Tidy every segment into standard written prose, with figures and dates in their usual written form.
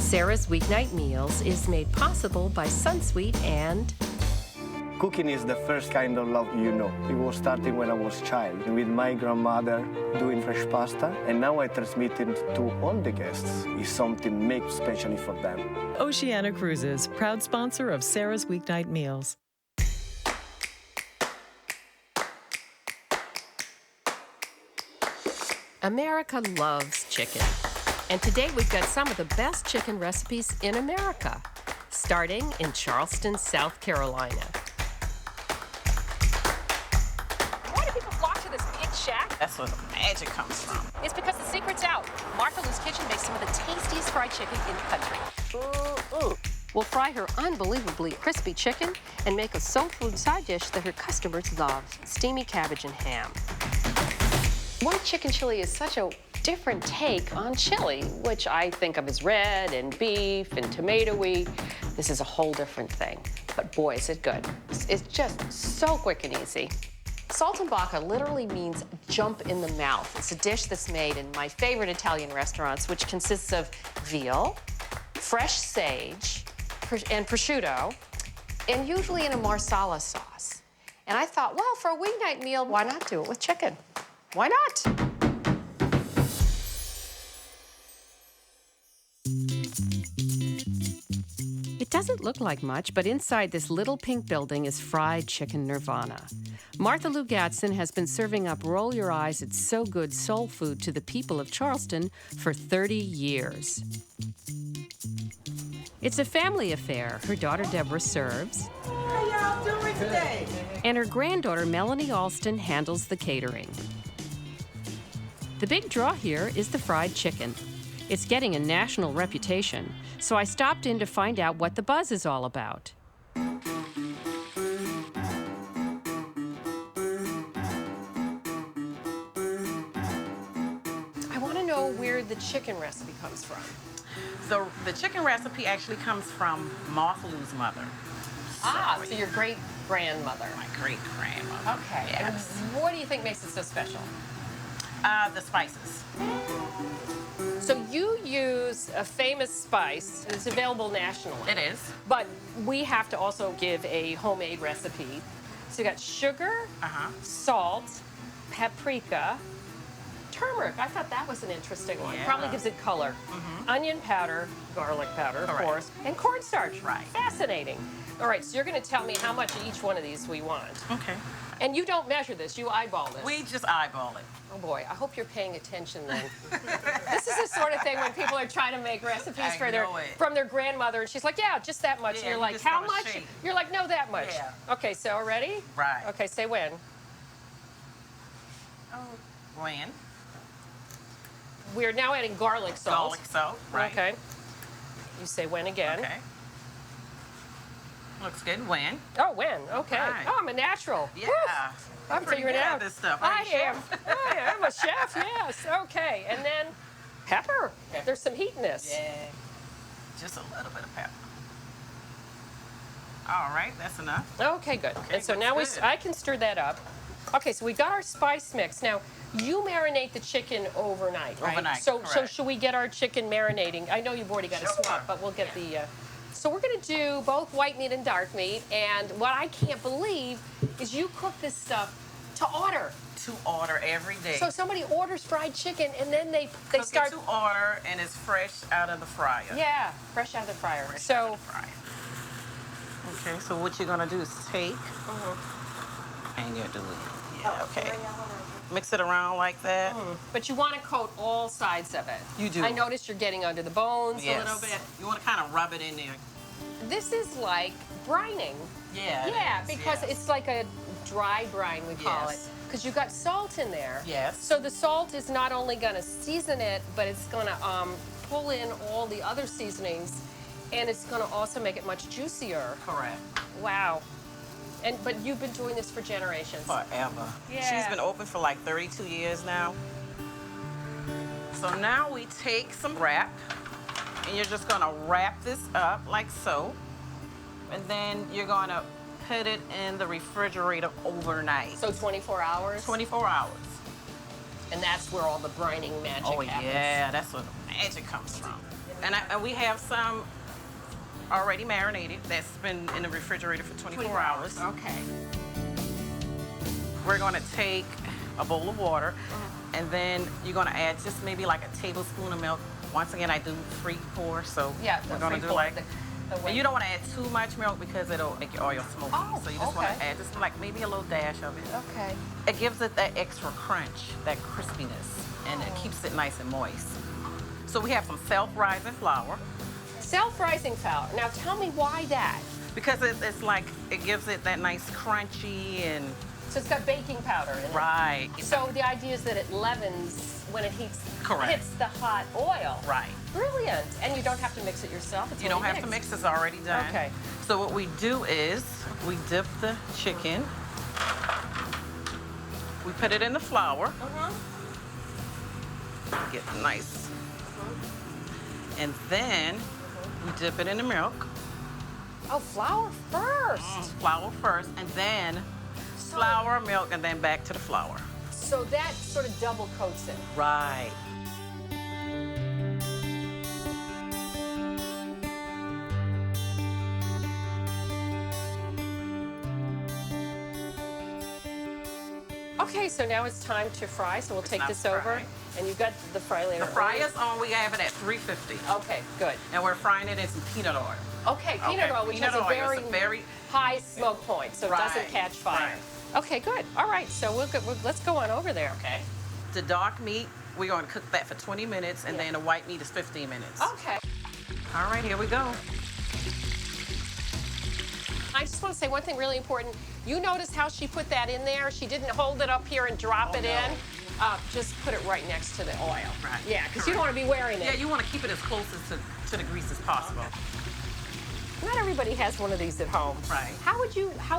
Sara's Weeknight Meals is made possible by Sunsweet and... Cooking is the first kind of love you know. It was starting when I was a child, with my grandmother doing fresh pasta, and now I transmit it to all the guests. It's something made especially for them. Oceana Cruises, proud sponsor of Sara's Weeknight Meals. America loves chicken. And today we've got some of the best chicken recipes in America, starting in Charleston, South Carolina. Why do people flock to this big shack? That's where the magic comes from. It's because the secret's out. Martha Lou's Kitchen makes some of the tastiest fried chicken in the country. We'll fry her unbelievably crispy chicken and make a soul food side dish that her customers love, steamy cabbage and ham. White chicken chili is such a different take on chili, which I think of as red and beef and tomato-y. This is a whole different thing. But boy, is it good. It's just so quick and easy. Saltimbocca literally means jump in the mouth. It's a dish that's made in my favorite Italian restaurants, which consists of veal, fresh sage, and prosciutto, and usually in a marsala sauce. And I thought, well, for a weeknight meal, why not do it with chicken? Why not? It doesn't look like much, but inside this little pink building is fried chicken Nirvana. Martha Lou Gadsden has been serving up roll your eyes, it's so good soul food to the people of Charleston for 30 years. It's a family affair. Her daughter Deborah serves. How y'all doing today? And her granddaughter Melanie Alston handles the catering. The big draw here is the fried chicken. It's getting a national reputation, so I stopped in to find out what the buzz is all about. I want to know where the chicken recipe comes from. So the chicken recipe actually comes from Martha Lou's mother. So your great-grandmother. My great-grandmother. Okay. Yes. And what do you think makes it so special? The spices. So you use a famous spice, and it's available nationally. It is. But we have to also give a homemade recipe. So you got sugar, salt, paprika, turmeric. I thought that was an interesting one. Yeah. Probably gives it color. Onion powder, garlic powder, of course, and cornstarch. Right. Fascinating. All right, so you're going to tell me how much of each one of these we want. Okay. And you don't measure this, you eyeball this. We just eyeball it. Oh boy, I hope you're paying attention then. This is the sort of thing when people are trying to make recipes from their grandmother, and she's like, yeah, just that much. Yeah, and you're you like, just how gotta much? shake. You're like, no, that much. Yeah. Okay, so ready? Right. Okay, say when. Oh, when? We're now adding garlic salt. Garlic salt, right. Okay. You say when again. Okay. Looks good. When? Oh, when? Okay. Right. Oh, I'm a natural. Yeah. Woo. I'm pretty figuring it good at out. this stuff. I Are you am. I am a chef, yes. Okay, and then pepper. There's some heat in this. Yeah. Just a little bit of pepper. All right, that's enough. Okay, good. Okay, And so looks now good. I can stir that up. Okay, so we got our spice mix. Now, you marinate the chicken overnight, right? Overnight, So correct. should we get our chicken marinating? I know you've already got a swap, but we'll get the... So we're going to do both white meat and dark meat. And what I can't believe is you cook this stuff to order. To order every day. So somebody orders fried chicken, and then they Cook start... it to order, and it's fresh out of the fryer. Yeah, fresh out of the fryer. Fresh out of the fryer. Okay, so what you're going to do is take, and you're doing Yeah, okay. Mix it around like that. But you want to coat all sides of it. You do. I noticed you're getting under the bones Yes. a little bit. You want to kind of rub it in there. This is like brining. Yeah. it Yeah, is, because yes. it's like a dry brine, we call Yes. it. Because you got salt in there. Yes. So the salt is not only going to season it, but it's going to pull in all the other seasonings, and it's going to also make it much juicier. Correct. Wow. But you've been doing this for generations. Forever. Yeah. She's been open for like 32 years now. So now we take some wrap, and you're just gonna wrap this up like so. And then you're gonna put it in the refrigerator overnight. So 24 hours? 24 hours. And that's where all the brining magic happens. Yeah, that's where the magic comes from. And we have some already marinated that's been in the refrigerator for 24 hours. Okay. We're gonna take a bowl of water, and then you're gonna add just maybe like a tablespoon of milk. Once again, I do free pour, so Yeah, we're gonna do like. the And you don't want to add too much milk because it'll make your oil smoky. Oh, so you just want okay. to add just like maybe a little dash of it. Okay. It gives it that extra crunch, that crispiness, and it keeps it nice and moist. So we have some self-rising flour Self-rising flour. Now tell me why that. because it's like it gives it that nice crunchy and So it's got baking powder in it. right. So the idea is that it leavens when it Correct. hits the hot oil. Right. Brilliant. And you don't have to mix it yourself. It's You don't already have to mixed. mix, it's already done. Okay. So what we do is we dip the chicken, we put it in the flour, get nice, and then we dip it in the milk. Oh, flour first. Flour first, and then flour, milk, and then back to the flour. So that sort of double coats it. Right. Okay, so now it's time to fry. So we'll take time this to over. fry. And you've got the fry later. The fry is on, we have it at 350. Okay, good. And we're frying it in some peanut oil. Okay, peanut oil, which peanut has a oil is very, high smoke point, so it doesn't Right, catch fire. right. Okay, good. All right, so let's go on over there. Okay. The dark meat, we're going to cook that for 20 minutes, and Yeah. then the white meat is 15 minutes. Okay. All right, here we go. I just want to say one thing really important. You notice how she put that in there? She didn't hold it up here and drop it in. Just put it right next to the oil. Right. Yeah, because you don't want to be wearing it. Yeah, you want to keep it as close to the grease as possible. Not everybody has one of these at home. Right. How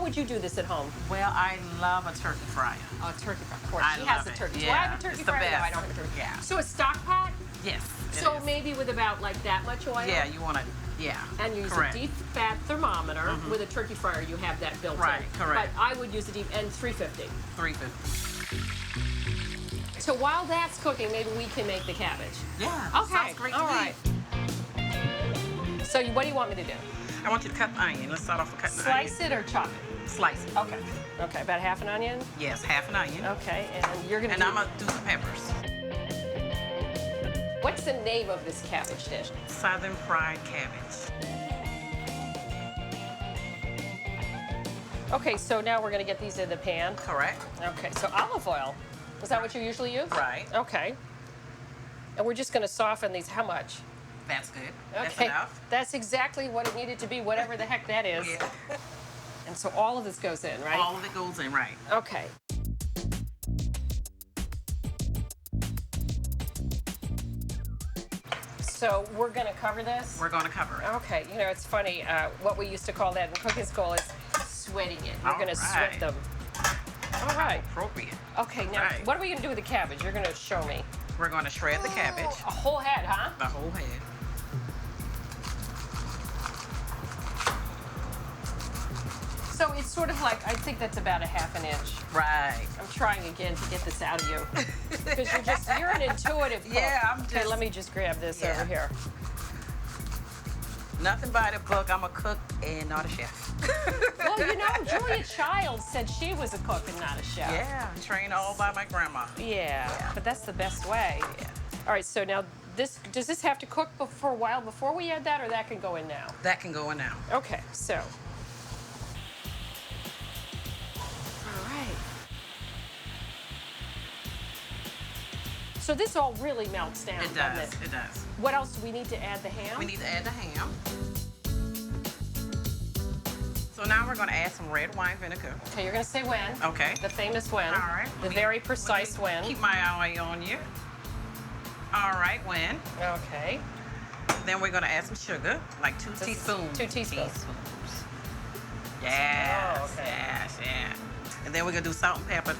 would you do this at home? Well, I love a turkey fryer. Oh, turkey fryer. Of course, I she has love a it. turkey. Do Yeah, I have a turkey it's the fryer? No, best. I don't have a turkey. Yeah. So a stock pot? Yes. it So is. maybe with about like that much oil? Yeah, you want to. Yeah. And you use correct. a deep fat thermometer. With a turkey fryer, you have that built Right, in. correct. But I would use a deep, and 350. 350. So while that's cooking, maybe we can make the cabbage. Yeah. Okay, Sounds great to all me. right. So what do you want me to do? I want you to cut the onion. Let's start off with cutting the Slice onion. it or chop it? Slice it. Okay. Okay, about half an onion? Yes, half an onion. Okay, and you're gonna And I'm going to do some peppers. What's the name of this cabbage dish? Southern fried cabbage. Okay, so now we're gonna get these in the pan. Correct. Okay, so olive oil. Is that what you usually use? Right. Okay. And we're just gonna soften these, how much? That's good. That's Okay, enough. that's exactly what it needed to be, whatever the heck that is. Yeah. And so all of this goes in, right? All of it goes in, right. Okay. So we're gonna cover this? We're going to cover it. Okay, you know, it's funny, what we used to call that in cooking school is sweating it. We're All gonna sweat right. them. All right. Appropriate. Okay, now Right. what are we gonna do with the cabbage? You're gonna show me. We're going to shred the cabbage. A whole head, huh? The whole head. So it's sort of like, I think that's about a half an inch. Right. I'm trying again to get this out of you. Because you're an intuitive cook. Yeah, I'm Okay, just- let me just grab this Yeah. over here. Nothing by the book. I'm a cook and not a chef. Well, you know, Julia Childs said she was a cook and not a chef. Yeah, trained all by my grandma. Yeah, but that's the best way. Yeah. All right, so now does this have to cook for a while before we add that, or that can go in now? That can go in now. Okay, so. All right. So this all really melts down, It doesn't does. it? It does. What else do we need to add? The ham? We need to add the ham. So now we're going to add some red wine vinegar. Okay, you're gonna say when. Okay. The famous when. All right. The very precise when. Keep my eye on you. All right, when. Okay. Then we're going to add some sugar, like 2 This is teaspoons. 2 teaspoons. Yes, Oh, okay. yes, yeah. And then we're going to do salt and pepper.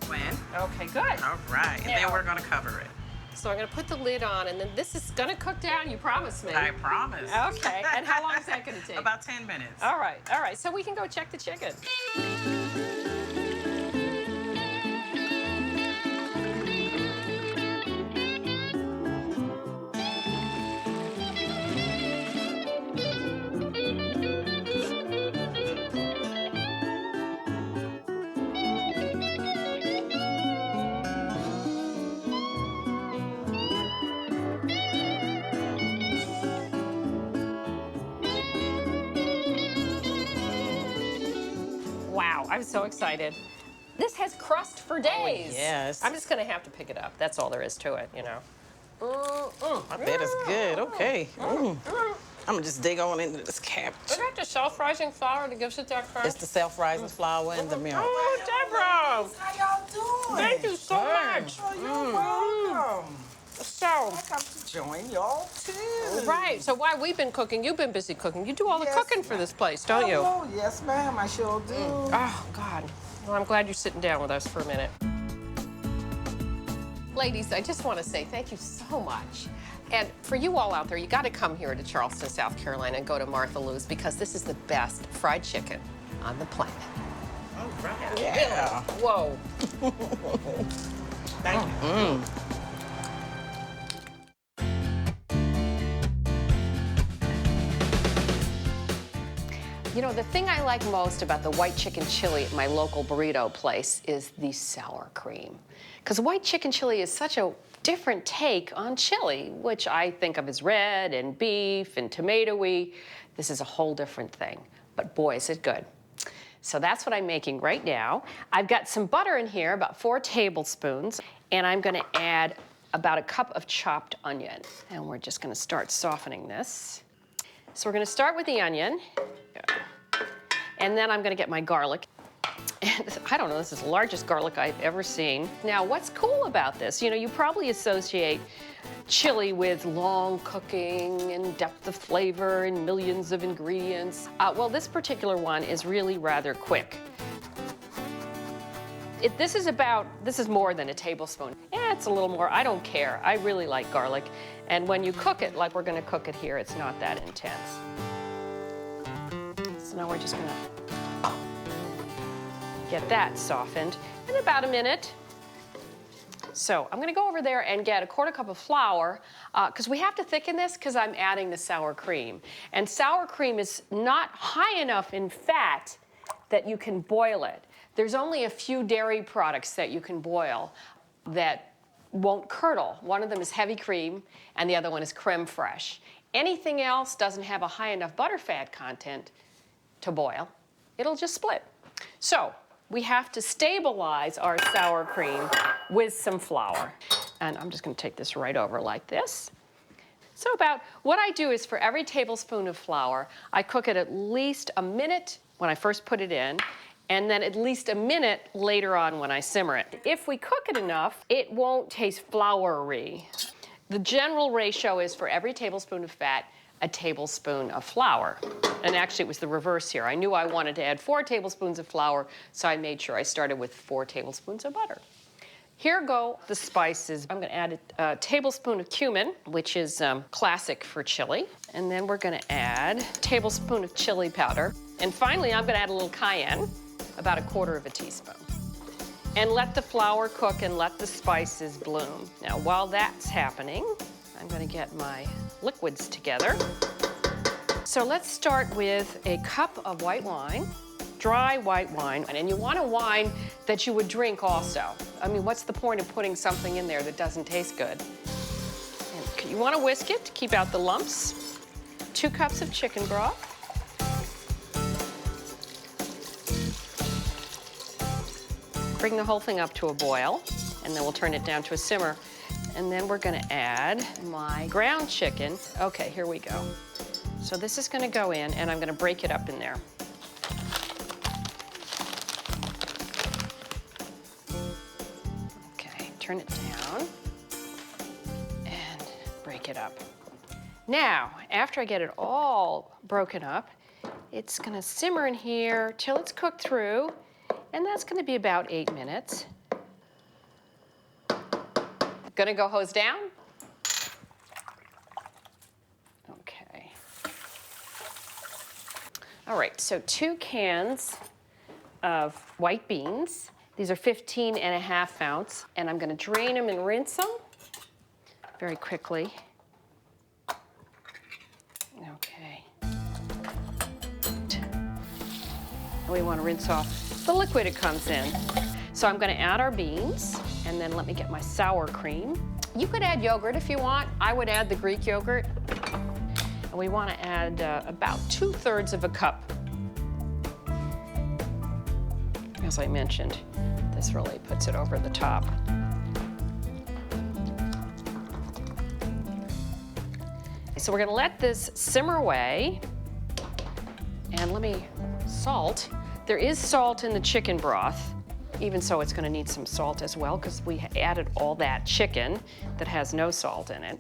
When. Okay, good. All right. And Now- then we're going to cover it. So I'm gonna put the lid on, and then this is gonna cook down. You promised me. I promise. Okay. And how long is that gonna take? About 10 minutes. All right. All right. So we can go check the chicken. I'm so excited. This has crust for days. yes. I'm just gonna have to pick it up. That's all there is to it, you know. I bet it's good. Okay. I'm gonna just dig on into this cabbage. Is that the self-rising flour that gives it that crust? It's the self-rising flour and the milk. Oh, Deborah! How y'all doing? Thank you so much. Oh, you're welcome. So, I come to join y'all too. right. So while we've been cooking, you've been busy cooking. You do all the Yes, cooking for this place, don't you? Oh, yes, ma'am. I sure do. Oh, God. Well, I'm glad you're sitting down with us for a minute. Ladies, I just want to say thank you so much. And for you all out there, you got to come here to Charleston, South Carolina and go to Martha Lou's because this is the best fried chicken on the planet. All right. Yeah. Whoa. Thank you. You know, the thing I like most about the white chicken chili at my local burrito place is the sour cream. Because white chicken chili is such a different take on chili, which I think of as red and beef and tomatoey. This is a whole different thing. But boy, is it good. So that's what I'm making right now. I've got some butter in here, about 4 tablespoons, and I'm gonna add about a cup of chopped onion. And we're just gonna start softening this. So we're gonna start with the onion. And then I'm gonna get my garlic. And I don't know, this is the largest garlic I've ever seen. Now, what's cool about this? You know, you probably associate chili with long cooking and depth of flavor and millions of ingredients. Well, this particular one is really rather quick. This is more than a tablespoon. Yeah, it's a little more, I don't care. I really like garlic. And when you cook it, like we're gonna cook it here, it's not that intense. So now we're just gonna get that softened in about a minute. So I'm gonna go over there and get a 1/4 cup of flour, because we have to thicken this because I'm adding the sour cream. And sour cream is not high enough in fat that you can boil it. There's only a few dairy products that you can boil that won't curdle. One of them is heavy cream, and the other one is creme fraiche. Anything else doesn't have a high enough butterfat content to boil. It'll just split. So we have to stabilize our sour cream with some flour. And I'm just gonna take this right over like this. So what I do is for every tablespoon of flour, I cook it at least a minute when I first put it in, and then at least a minute later on when I simmer it. If we cook it enough, it won't taste floury. The general ratio is for every tablespoon of fat, a tablespoon of flour. And actually, it was the reverse here. I knew I wanted to add 4 tablespoons of flour, so I made sure I started with 4 tablespoons of butter. Here go the spices. I'm gonna add a tablespoon of cumin, which is classic for chili. And then we're gonna add a tablespoon of chili powder. And finally, I'm gonna add a little cayenne, about 1/4 teaspoon. And let the flour cook and let the spices bloom. Now, while that's happening, I'm gonna get my liquids together. So let's start with a cup of white wine, dry white wine. And you want a wine that you would drink also. I mean, what's the point of putting something in there that doesn't taste good? And you wanna whisk it to keep out the lumps. 2 cups of chicken broth. Bring the whole thing up to a boil, and then we'll turn it down to a simmer. And then we're gonna add my ground chicken. Okay, here we go. So this is gonna go in, and I'm gonna break it up in there. Okay, turn it down and break it up. Now, after I get it all broken up, it's gonna simmer in here till it's cooked through, and that's gonna be about 8 minutes. Gonna go hose down? Okay. All right, so 2 cans of white beans. These are 15½ ounce, and I'm gonna drain them and rinse them very quickly. Okay. We wanna rinse off the liquid it comes in. So I'm gonna add our beans, and then let me get my sour cream. You could add yogurt if you want. I would add the Greek yogurt. And we wanna add about 2/3 of a cup. As I mentioned, this really puts it over the top. So we're gonna let this simmer away. And let me salt. There is salt in the chicken broth. Even so, it's gonna need some salt as well because we added all that chicken that has no salt in it.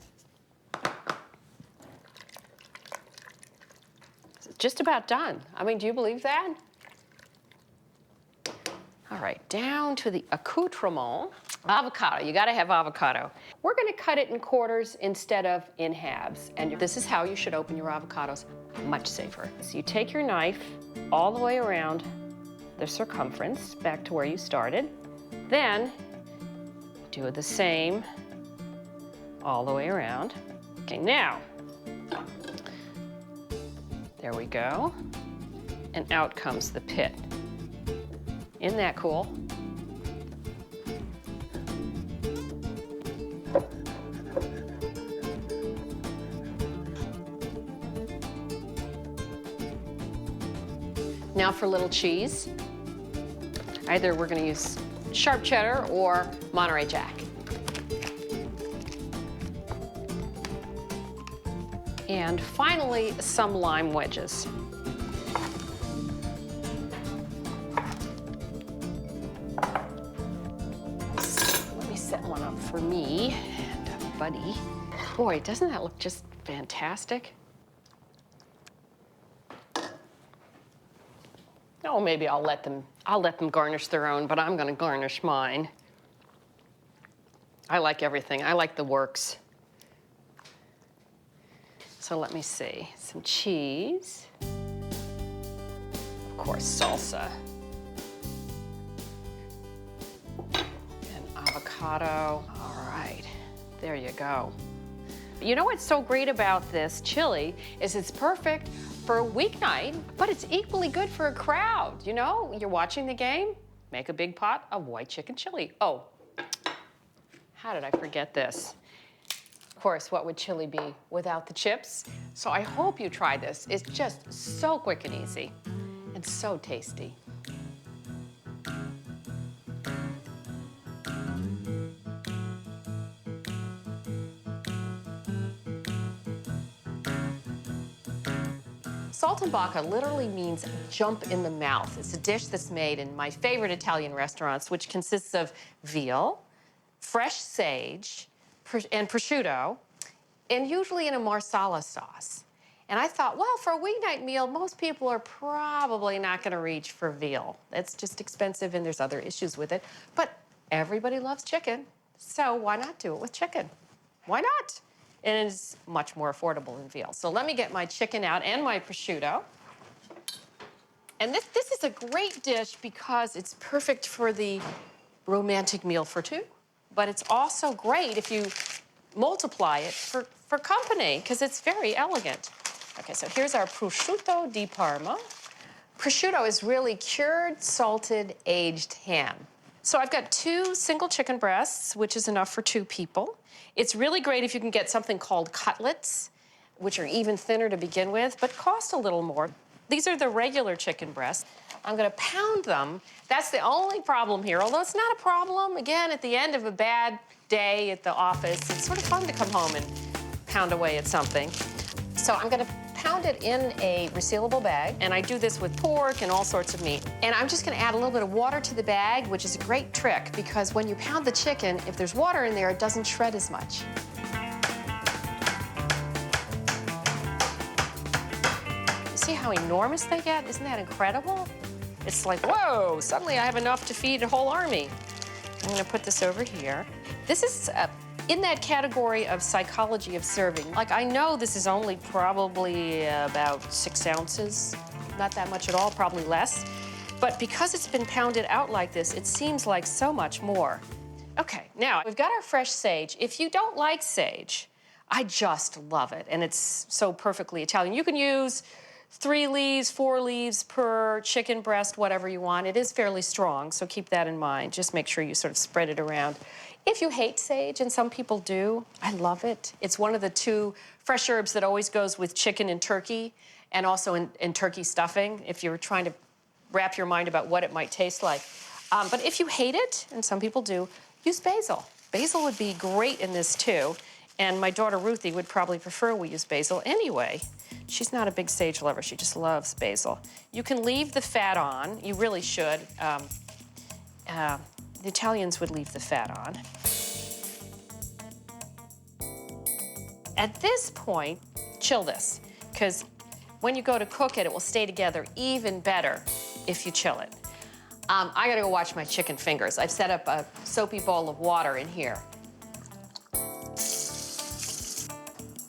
It's just about done. I mean, do you believe that? All right, down to the accoutrement. Avocado, you gotta have avocado. We're gonna cut it in quarters instead of in halves. And this is how you should open your avocados, much safer. So you take your knife all the way around the circumference, back to where you started. Then do the same all the way around. Okay, now, there we go. And out comes the pit. Isn't that cool? Now for a little cheese. Either we're gonna use sharp cheddar or Monterey Jack. And finally, some lime wedges. Let me set one up for me and Buddy. Boy, doesn't that look just fantastic? Oh, maybe I'll let them garnish their own, but I'm gonna garnish mine. I like everything. I like the works. So let me see. Some cheese. Of course, salsa. And avocado. All right, there you go. You know what's so great about this chili is it's perfect for a weeknight, but it's equally good for a crowd. You know, you're watching the game, make a big pot of white chicken chili. Oh, how did I forget this? Of course, what would chili be without the chips? So I hope you try this. It's just so quick and easy and so tasty. Saltimbocca literally means jump in the mouth. It's a dish that's made in my favorite Italian restaurants, which consists of veal, fresh sage, and prosciutto, and usually in a marsala sauce. And I thought, well, for a weeknight meal, most people are probably not gonna reach for veal. It's just expensive and there's other issues with it. But everybody loves chicken, so why not do it with chicken? Why not? And it's much more affordable than veal. So let me get my chicken out and my prosciutto. And this is a great dish because it's perfect for the romantic meal for two, but it's also great if you multiply it for company, because it's very elegant. Okay, so here's our prosciutto di Parma. Prosciutto is really cured, salted, aged ham. So I've got 2 single chicken breasts, which is enough for 2 people. It's really great if you can get something called cutlets, which are even thinner to begin with, but cost a little more. These are the regular chicken breasts. I'm gonna pound them. That's the only problem here, although it's not a problem. Again, at the end of a bad day at the office, it's sort of fun to come home and pound away at something. So I'm gonna pound it in a resealable bag, and I do this with pork and all sorts of meat. And I'm just gonna add a little bit of water to the bag, which is a great trick, because when you pound the chicken, if there's water in there, it doesn't shred as much. You see how enormous they get? Isn't that incredible? It's like, whoa, suddenly I have enough to feed a whole army. I'm gonna put this over here. This is in that category of psychology of serving. Like, I know this is only probably about 6 ounces, not that much at all, probably less. But because it's been pounded out like this, it seems like so much more. Okay, now we've got our fresh sage. If you don't like sage, I just love it, and it's so perfectly Italian. You can use 3 leaves, 4 leaves per chicken breast, whatever you want. It is fairly strong, so keep that in mind. Just make sure you sort of spread it around. If you hate sage, and some people do, I love it. It's one of the 2 fresh herbs that always goes with chicken and turkey, and also in turkey stuffing. If you're trying to wrap your mind about what it might taste like. But if you hate it, and some people do, use basil. Basil would be great in this too. And my daughter Ruthie would probably prefer we use basil anyway. She's not a big sage lover, she just loves basil. You can leave the fat on, you really should. The Italians would leave the fat on. At this point, chill this, because when you go to cook it, it will stay together even better if you chill it. I gotta go wash my chicken fingers. I've set up a soapy bowl of water in here.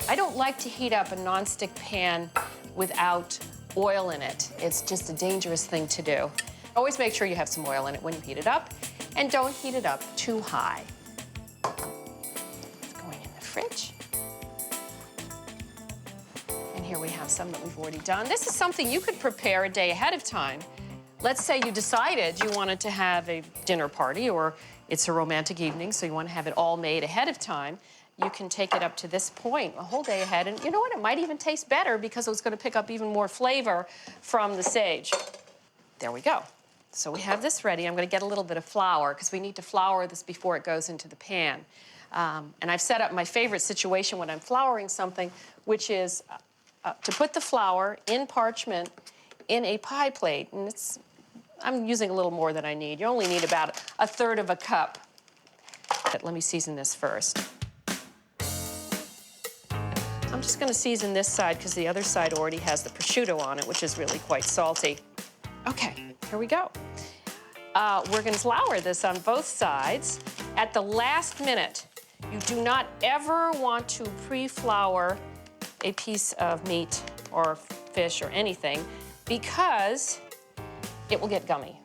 I don't like to heat up a nonstick pan without oil in it. It's just a dangerous thing to do. Always make sure you have some oil in it when you heat it up, and don't heat it up too high. It's going in the fridge. And here we have some that we've already done. This is something you could prepare a day ahead of time. Let's say you decided you wanted to have a dinner party, or it's a romantic evening, so you want to have it all made ahead of time. You can take it up to this point a whole day ahead, and you know what? It might even taste better because it's going to pick up even more flavor from the sage. There we go. So we have this ready. I'm going to get a little bit of flour because we need to flour this before it goes into the pan. And I've set up my favorite situation when I'm flouring something, which is to put the flour in parchment in a pie plate. And I'm using a little more than I need. You only need about 1/3 of a cup. But let me season this first. I'm just going to season this side because the other side already has the prosciutto on it, which is really quite salty. Okay, here we go. We're going to flour this on both sides. At the last minute, you do not ever want to pre-flour a piece of meat or fish or anything because it will get gummy.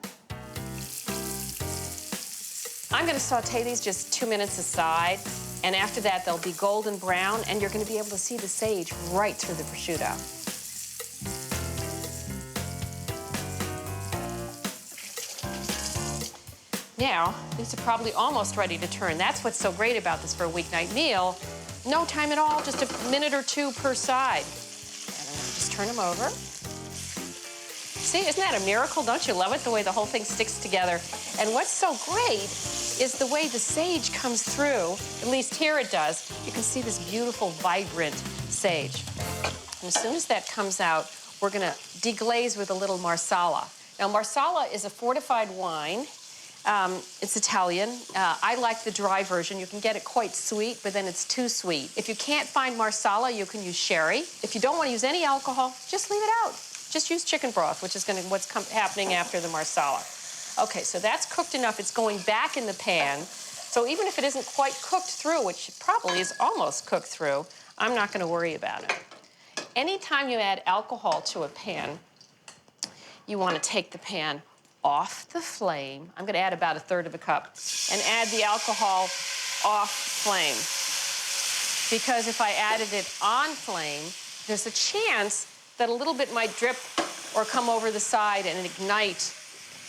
I'm going to saute these just 2 minutes aside. And after that, they'll be golden brown, and you're going to be able to see the sage right through the prosciutto. Now, these are probably almost ready to turn. That's what's so great about this for a weeknight meal. No time at all, just a minute or two per side. And I'm going to just turn them over. See, isn't that a miracle? Don't you love it, the way the whole thing sticks together? And what's so great is the way the sage comes through, at least here it does. You can see this beautiful, vibrant sage. And as soon as that comes out, we're gonna deglaze with a little marsala. Now, marsala is a fortified wine. It's Italian. I like the dry version. You can get it quite sweet, but then it's too sweet. If you can't find marsala, you can use sherry. If you don't want to use any alcohol, just leave it out. Just use chicken broth, which is what's happening after the marsala. Okay, so that's cooked enough. It's going back in the pan. So even if it isn't quite cooked through, which it probably is almost cooked through, I'm not going to worry about it. Anytime you add alcohol to a pan, you want to take the pan off the flame. I'm going to add about 1/3 of a cup and add the alcohol off flame. Because if I added it on flame, there's a chance that a little bit might drip or come over the side and ignite.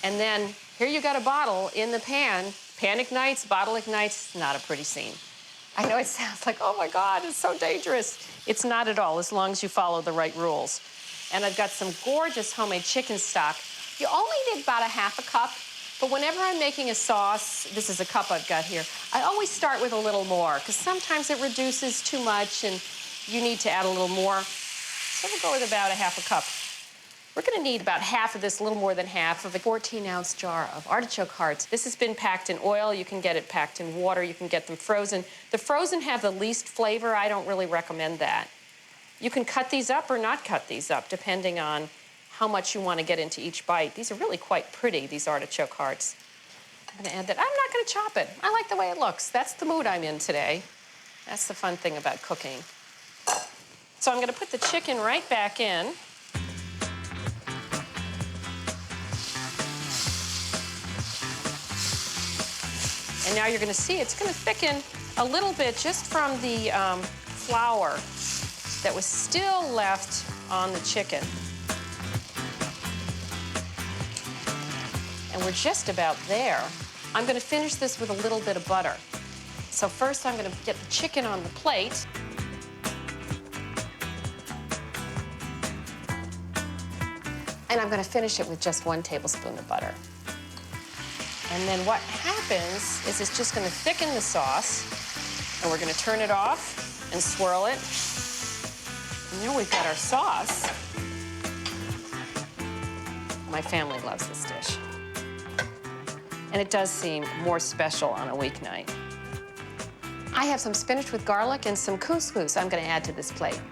And then here you got a bottle in the pan. Pan ignites, bottle ignites. Not a pretty scene. I know it sounds like, oh my God, it's so dangerous. It's not at all, as long as you follow the right rules. And I've got some gorgeous homemade chicken stock. You only need about 1/2 cup, but whenever I'm making a sauce, this is a cup I've got here, I always start with a little more, because sometimes it reduces too much and you need to add a little more. So we'll go with about 1/2 cup. We're going to need about half of this, a little more than half, of a 14-ounce jar of artichoke hearts. This has been packed in oil. You can get it packed in water. You can get them frozen. The frozen have the least flavor. I don't really recommend that. You can cut these up or not cut these up, depending on how much you want to get into each bite. These are really quite pretty, these artichoke hearts. I'm going to add that. I'm not going to chop it. I like the way it looks. That's the mood I'm in today. That's the fun thing about cooking. So I'm going to put the chicken right back in. And now you're going to see it's going to thicken a little bit just from the flour that was still left on the chicken. And we're just about there. I'm going to finish this with a little bit of butter. So first I'm going to get the chicken on the plate. And I'm gonna finish it with just 1 tablespoon of butter. And then what happens is it's just gonna thicken the sauce, and we're gonna turn it off and swirl it. And now we've got our sauce. My family loves this dish. And it does seem more special on a weeknight. I have some spinach with garlic and some couscous I'm gonna add to this plate.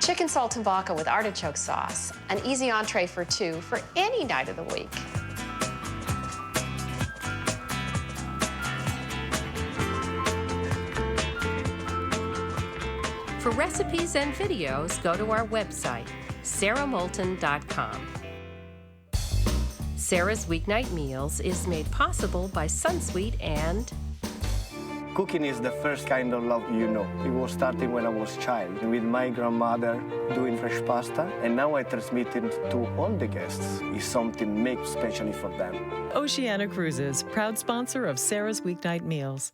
Chicken saltimbocca with artichoke sauce, an easy entree for 2 for any night of the week. For recipes and videos, go to our website, saramoulton.com. Sarah's Weeknight Meals is made possible by Sunsweet and Cooking is the first kind of love you know. It was starting when I was a child, with my grandmother doing fresh pasta, and now I transmit it to all the guests. It's something made especially for them. Oceana Cruises, proud sponsor of Sarah's Weeknight Meals.